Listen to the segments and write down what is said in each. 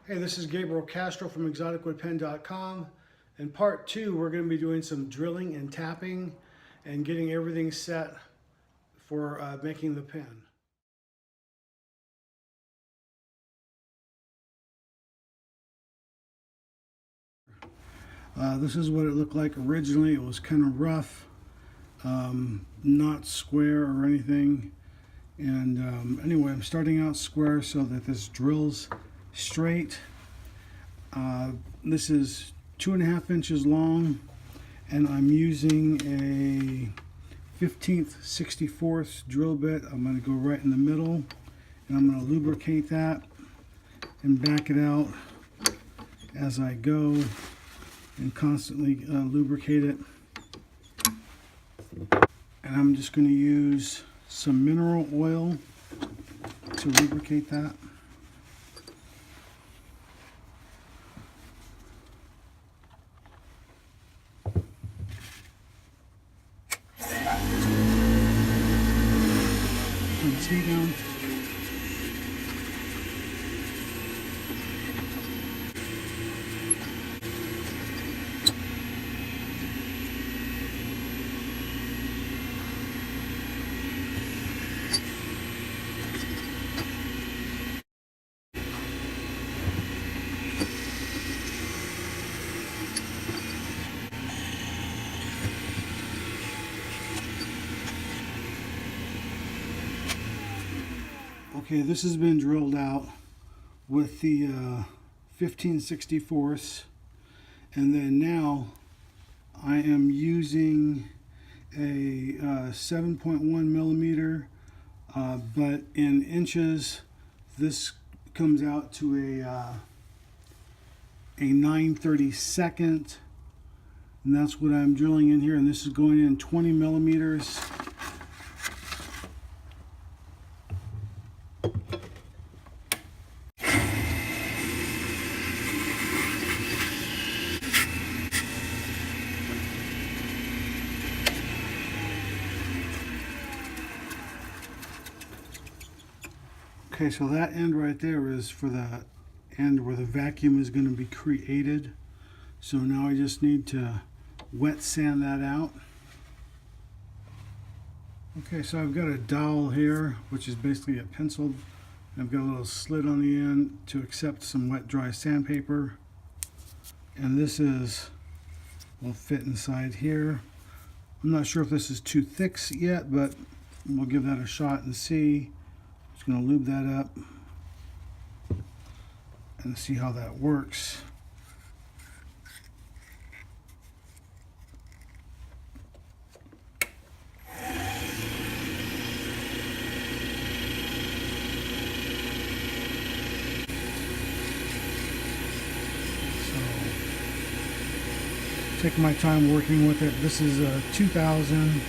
Hey, this is Gabriel Castro from exoticwoodpen.com. In part 2, we're going to be doing some drilling and tapping and getting everything set for making the pen. This is what it looked like originally. It was kind of rough, not square or anything. And anyway, I'm starting out square so that this drills straight. This is 2.5 inches long, and I'm using a 15th 64th drill bit. I'm going to go right in the middle, and I'm going to lubricate that and back it out as I go and constantly lubricate it. And I'm just going to use some mineral oil to lubricate that. Turn the speed down. Okay, this has been drilled out with the 15/64, and then now I am using a 7.1 millimeter, but in inches this comes out to a 9/32, and that's what I'm drilling in here, and this is going in 20 millimeters. Okay, so that end right there is for the end where the vacuum is going to be created. So now I just need to wet sand that out. Okay, so I've got a dowel here, which is basically a pencil. I've got a little slit on the end to accept some wet dry sandpaper. And this will fit inside here. I'm not sure if this is too thick yet, but we'll give that a shot and see. Just going to lube that up and see how that works. Take my time working with it. This is a 2000.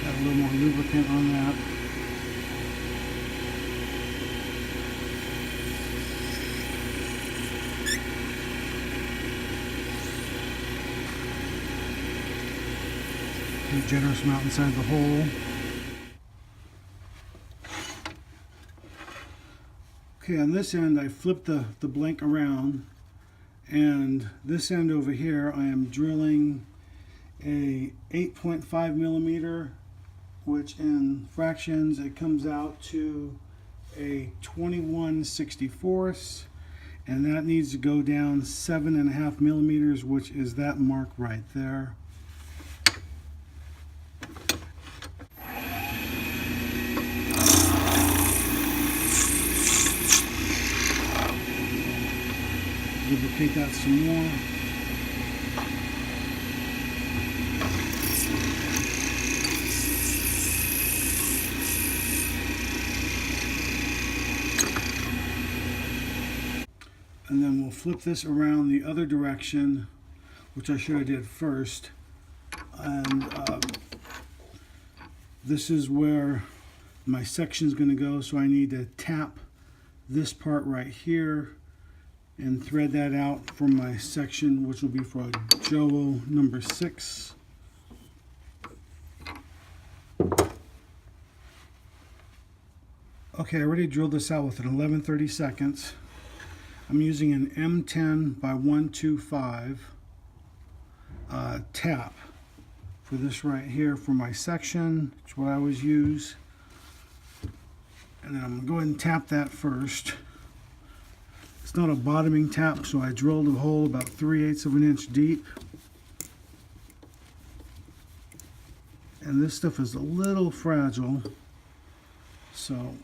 Got a little more lubricant on that. A generous amount inside the hole. Okay, on this end I flipped the blank around, and this end over here I am drilling a 8.5 millimeter, which in fractions it comes out to a 21/64, and that needs to go down 7.5 millimeters, which is that mark right there. Lubricate that some more. And then we'll flip this around the other direction, which I should have did first. And this is where my section is going to go, so I need to tap this part right here and thread that out for my section, which will be for Joe number 6. Okay, I already drilled this out with an 11/32. I'm using an M10 by 125 tap for this right here for my section. It's what I always use. And then I'm going to go ahead and tap that first. It's not a bottoming tap, so I drilled a hole about 3/8 of an inch deep. And this stuff is a little fragile, so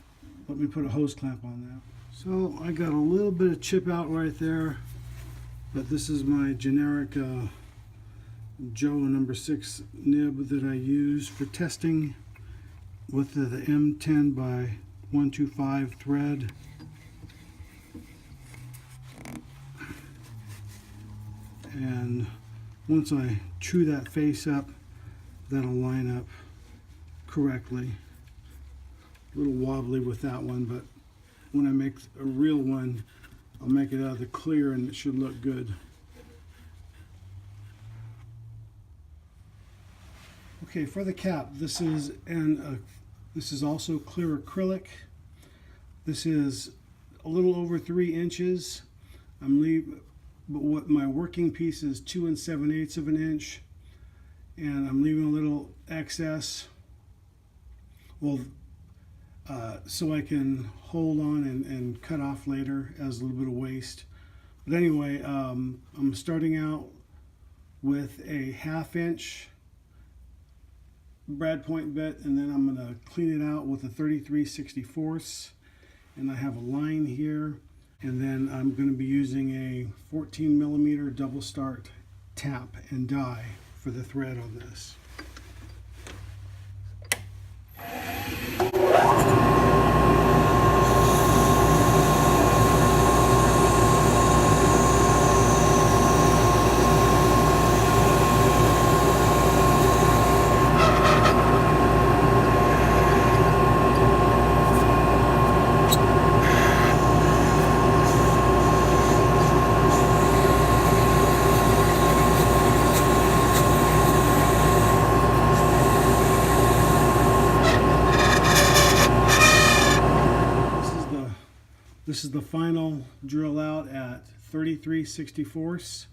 let me put a hose clamp on that. So I got a little bit of chip out right there, but this is my generic Joe number 6 nib that I use for testing with the M10 by 125 thread. And once I chew that face up, that'll line up correctly. A little wobbly with that one, but when I make a real one, I'll make it out of the clear and it should look good. Okay, for the cap, this is also clear acrylic. This is a little over 3 inches. But what my working piece is 2 7/8 of an inch, and I'm leaving a little excess. Well, so I can hold on and cut off later as a little bit of waste. But anyway, I'm starting out with a 1/2 inch brad point bit, and then I'm going to clean it out with a 33/64, and I have a line here, and then I'm going to be using a 14mm double start tap and die for the thread on this. This is the final drill out at 33/64.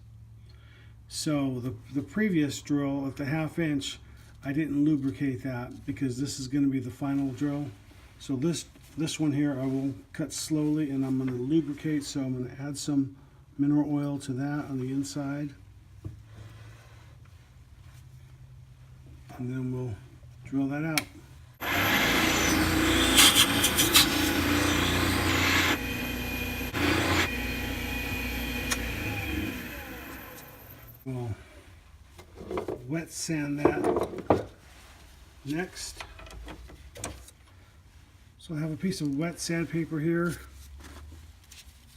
So the previous drill at the 1/2 inch, I didn't lubricate that because this is going to be the final drill. So this one here I will cut slowly, and I'm going to lubricate. So I'm going to add some mineral oil to that on the inside, and then we'll drill that out. We'll wet sand that next. So I have a piece of wet sandpaper here.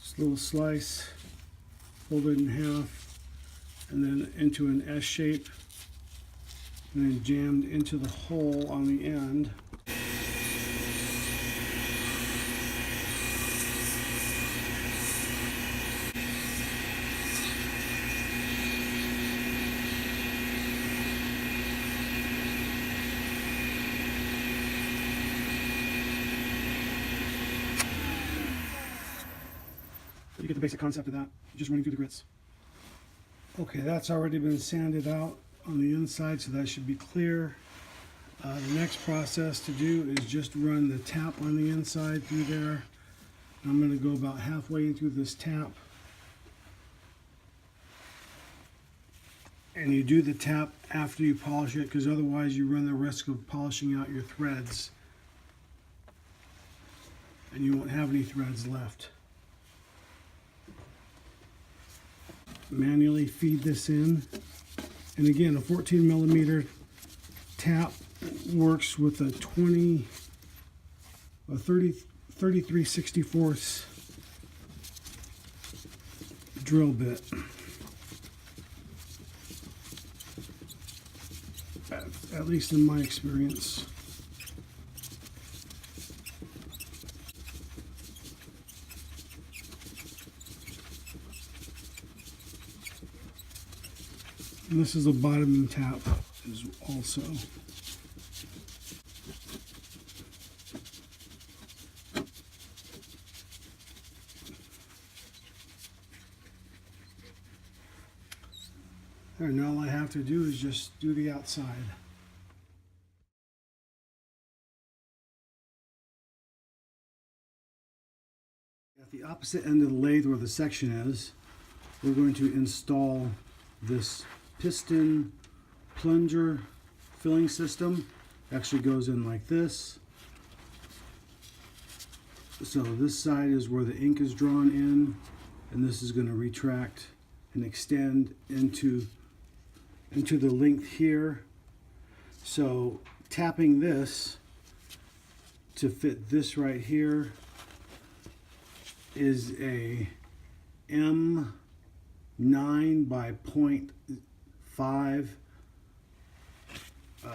Just a little slice, fold it in half, and then into an S shape, and then jammed into the hole on the end. You get the basic concept of that, just running through the grits. Okay, that's already been sanded out on the inside, so that should be clear. The next process to do is just run the tap on the inside through there. I'm going to go about halfway through this tap. And you do the tap after you polish it, because otherwise you run the risk of polishing out your threads and you won't have any threads left. Manually feed this in, and again, a 14mm tap works with a 33/64 drill bit. At least in my experience. And this is a bottom tap as also. And all I have to do is just do the outside. At the opposite end of the lathe where the section is, we're going to install this piston plunger filling system. Actually goes in like this. So this side is where the ink is drawn in, and this is going to retract and extend into the length here. So tapping this to fit this right here is a M9 by 0.5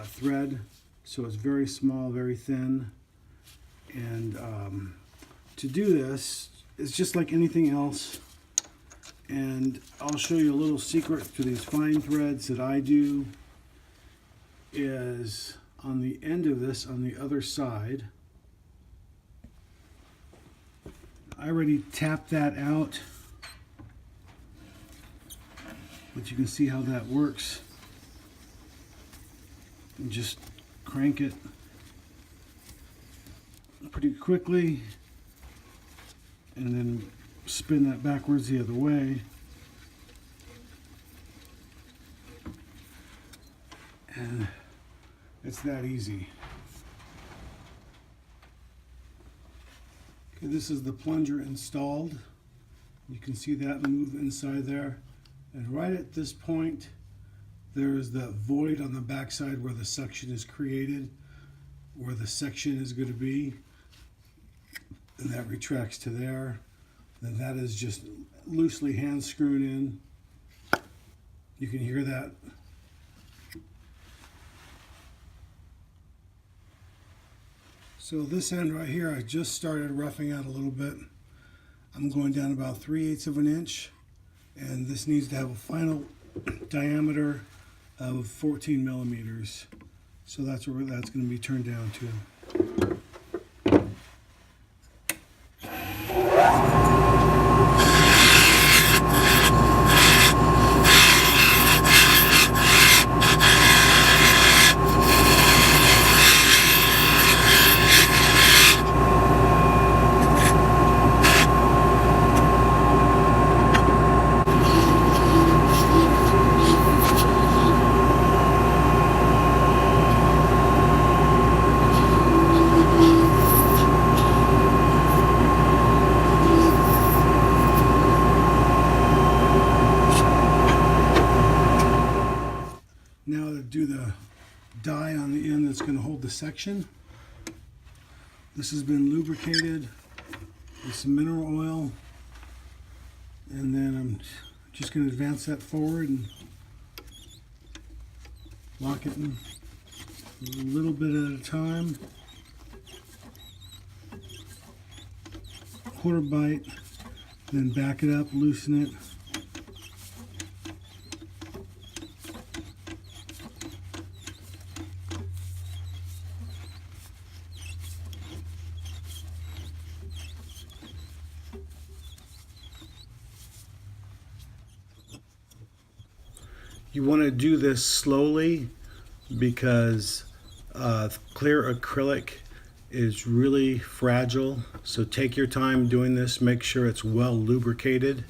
thread, so it's very small, very thin. And to do this, it's just like anything else. And I'll show you a little secret to these fine threads that I do. Is on the end of this, on the other side, I already tapped that out, but you can see how that works. And just crank it pretty quickly and then spin that backwards the other way. And it's that easy. Okay, this is the plunger installed. You can see that move inside there. And right at this point, there's the void on the backside where the suction is created, where the section is going to be. And that retracts to there. Then that is just loosely hand screwed in. You can hear that. So this end right here, I just started roughing out a little bit. I'm going down about 3/8 of an inch, and this needs to have a final diameter of 14 millimeters. So that's where that's going to be turned down to. Now to do the die on the end that's going to hold the section. This has been lubricated with some mineral oil, and then I'm just going to advance that forward and lock it in a little bit at a time. Quarter bite, then back it up, loosen it. You want to do this slowly because clear acrylic is really fragile. So take your time doing this. Make sure it's well lubricated.